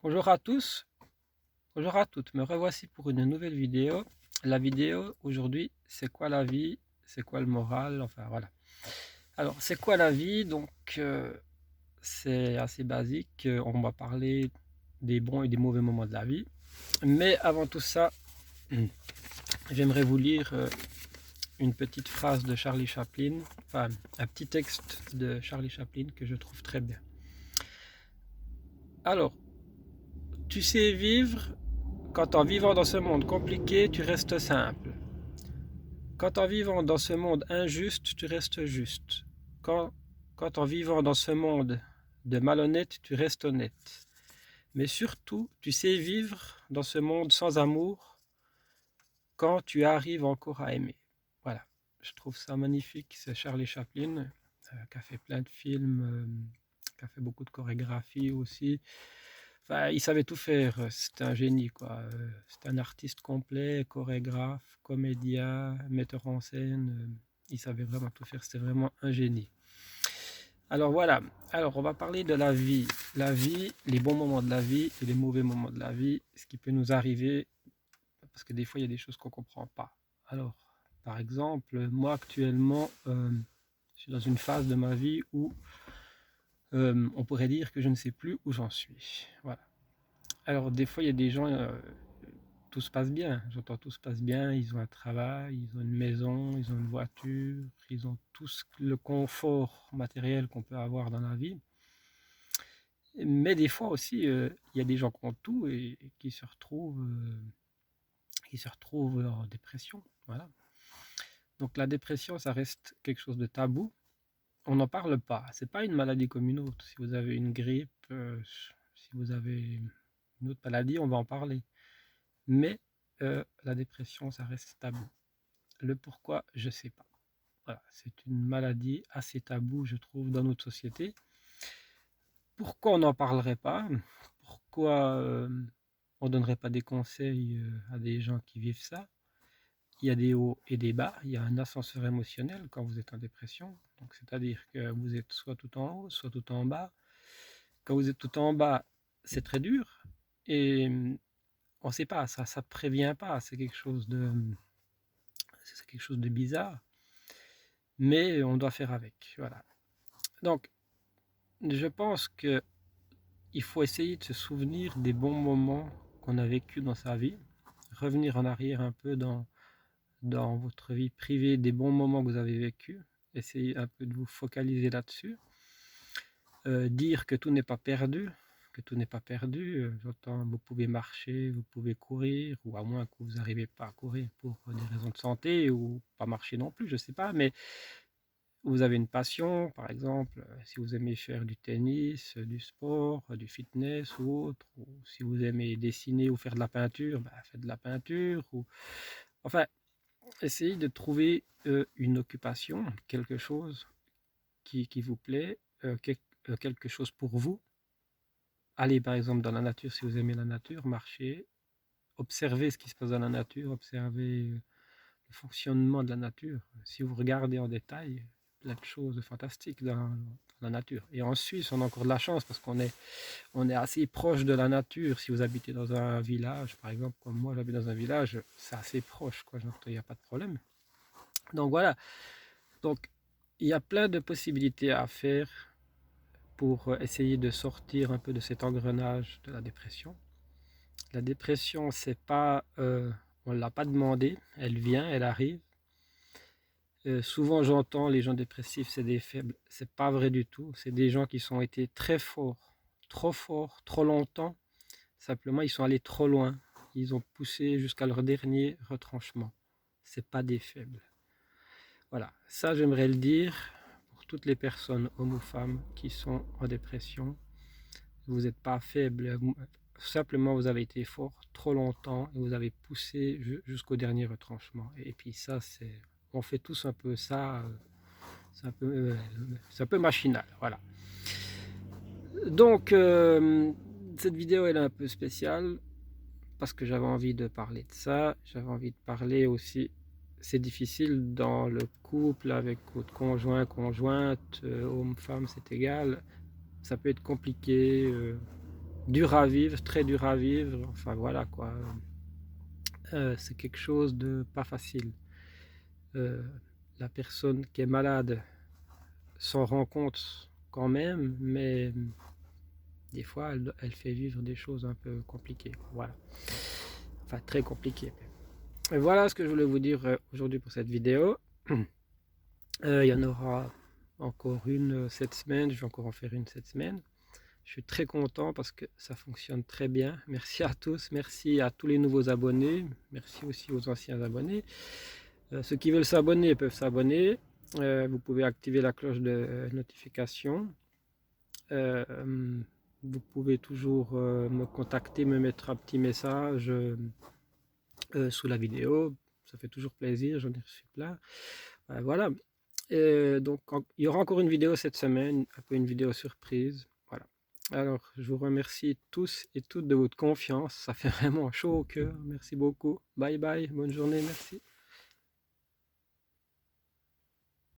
Bonjour à tous, bonjour à toutes, me revoici pour une nouvelle vidéo. La vidéo aujourd'hui, c'est quoi la vie? C'est quoi le moral? Enfin voilà. Alors, c'est quoi la vie? C'est assez basique. On va parler des bons et des mauvais moments de la vie. Mais avant tout ça, j'aimerais vous lire une petite phrase de Charlie Chaplin, enfin un petit texte de Charlie Chaplin que je trouve très bien. Alors, tu sais vivre quand en vivant dans ce monde compliqué, tu restes simple. Quand en vivant dans ce monde injuste, tu restes juste. Quand, quand en vivant dans ce monde de malhonnête, tu restes honnête. Mais surtout, tu sais vivre dans ce monde sans amour quand tu arrives encore à aimer. Voilà, je trouve ça magnifique. C'est Charlie Chaplin qui a fait plein de films, qui a fait beaucoup de chorégraphie aussi. Enfin, il savait tout faire, c'était un génie, quoi. C'était un artiste complet, chorégraphe, comédien, metteur en scène. Il savait vraiment tout faire, c'était vraiment un génie. Alors voilà, alors on va parler de la vie. La vie, les bons moments de la vie et les mauvais moments de la vie, ce qui peut nous arriver, parce que des fois il y a des choses qu'on ne comprend pas. Alors, par exemple, moi actuellement, je suis dans une phase de ma vie où on pourrait dire que je ne sais plus où j'en suis. Voilà. Alors, des fois, il y a des gens, tout se passe bien. J'entends tout se passe bien. Ils ont un travail, ils ont une maison, ils ont une voiture, ils ont tout le confort matériel qu'on peut avoir dans la vie. Mais des fois aussi, il y a des gens qui ont tout et qui se retrouvent en dépression. Voilà. Donc, la dépression, ça reste quelque chose de tabou. On n'en parle pas. C'est pas une maladie comme une autre. Si vous avez une grippe, si vous avez une autre maladie, on va en parler. Mais la dépression, ça reste tabou. Le pourquoi, je ne sais pas. Voilà, c'est une maladie assez taboue, je trouve, dans notre société. Pourquoi on n'en parlerait pas? Pourquoi on ne donnerait pas des conseils à des gens qui vivent ça? Il y a des hauts et des bas, il y a un ascenseur émotionnel quand vous êtes en dépression. Donc, c'est-à-dire que vous êtes soit tout en haut, soit tout en bas. Quand vous êtes tout en bas, c'est très dur. Et on ne sait pas, ça ne prévient pas, c'est quelque chose de bizarre, mais on doit faire avec. Voilà. Donc, je pense que il faut essayer de se souvenir des bons moments qu'on a vécus dans sa vie, revenir en arrière un peu dans votre vie privée, des bons moments que vous avez vécus, essayer un peu de vous focaliser là-dessus, dire que tout n'est pas perdu, que tout n'est pas perdu. J'entends, vous pouvez marcher, vous pouvez courir, ou à moins que vous n'arrivez pas à courir pour des raisons de santé, ou pas marcher non plus, je ne sais pas, mais vous avez une passion, par exemple, si vous aimez faire du tennis, du sport, du fitness ou autre, ou si vous aimez dessiner ou faire de la peinture, bah, faites de la peinture. Enfin, essayez de trouver une occupation, quelque chose qui vous plaît, quelque chose pour vous. Allez par exemple dans la nature si vous aimez la nature, marchez, observez ce qui se passe dans la nature, observez le fonctionnement de la nature. Si vous regardez en détail, plein de choses fantastiques dans la nature. Et en Suisse, on a encore de la chance parce on est assez proche de la nature. Si vous habitez dans un village, par exemple, comme moi, j'habite dans un village, c'est assez proche, quoi. Donc, il n'y a pas de problème. Donc voilà. Donc, il y a plein de possibilités à faire pour essayer de sortir un peu de cet engrenage de la dépression. La dépression, c'est pas, on ne l'a pas demandé, elle vient, elle arrive. Souvent, j'entends les gens dépressifs, c'est des faibles. C'est pas vrai du tout. C'est des gens qui sont été très forts, trop longtemps. Simplement, ils sont allés trop loin. Ils ont poussé jusqu'à leur dernier retranchement. C'est pas des faibles. Voilà, ça j'aimerais le dire pour toutes les personnes, hommes ou femmes, qui sont en dépression. Vous n'êtes pas faible. Simplement, vous avez été fort trop longtemps et vous avez poussé jusqu'au dernier retranchement. Et puis ça, on fait tous un peu ça. C'est un peu machinal, voilà. Donc, cette vidéo elle est un peu spéciale parce que j'avais envie de parler de ça. J'avais envie de parler aussi. C'est difficile dans le couple avec votre conjoint, conjointe, homme, femme, c'est égal. Ça peut être compliqué. dur à vivre, très dur à vivre, enfin voilà quoi. C'est quelque chose de pas facile. Heu, la personne qui est malade s'en rend compte quand même, mais des fois elle fait vivre des choses un peu compliquées, quoi, voilà. Enfin très compliquées. Et voilà ce que je voulais vous dire, aujourd'hui pour cette vidéo. Il y en aura encore une, cette semaine, je vais encore en faire une cette semaine. Je suis très content parce que ça fonctionne très bien. Merci à tous, merci à tous les nouveaux abonnés, merci aussi aux anciens abonnés. Ceux qui veulent s'abonner peuvent s'abonner. Vous pouvez activer la cloche de notification. Euh, vous pouvez toujours me contacter, me mettre un petit message sous la vidéo. Ça fait toujours plaisir, j'en ai reçu plein. Voilà. Donc, il y aura encore une vidéo cette semaine, un peu une vidéo surprise. Voilà. Alors, je vous remercie tous et toutes de votre confiance. Ça fait vraiment chaud au cœur. Merci beaucoup. Bye bye. Bonne journée. Merci.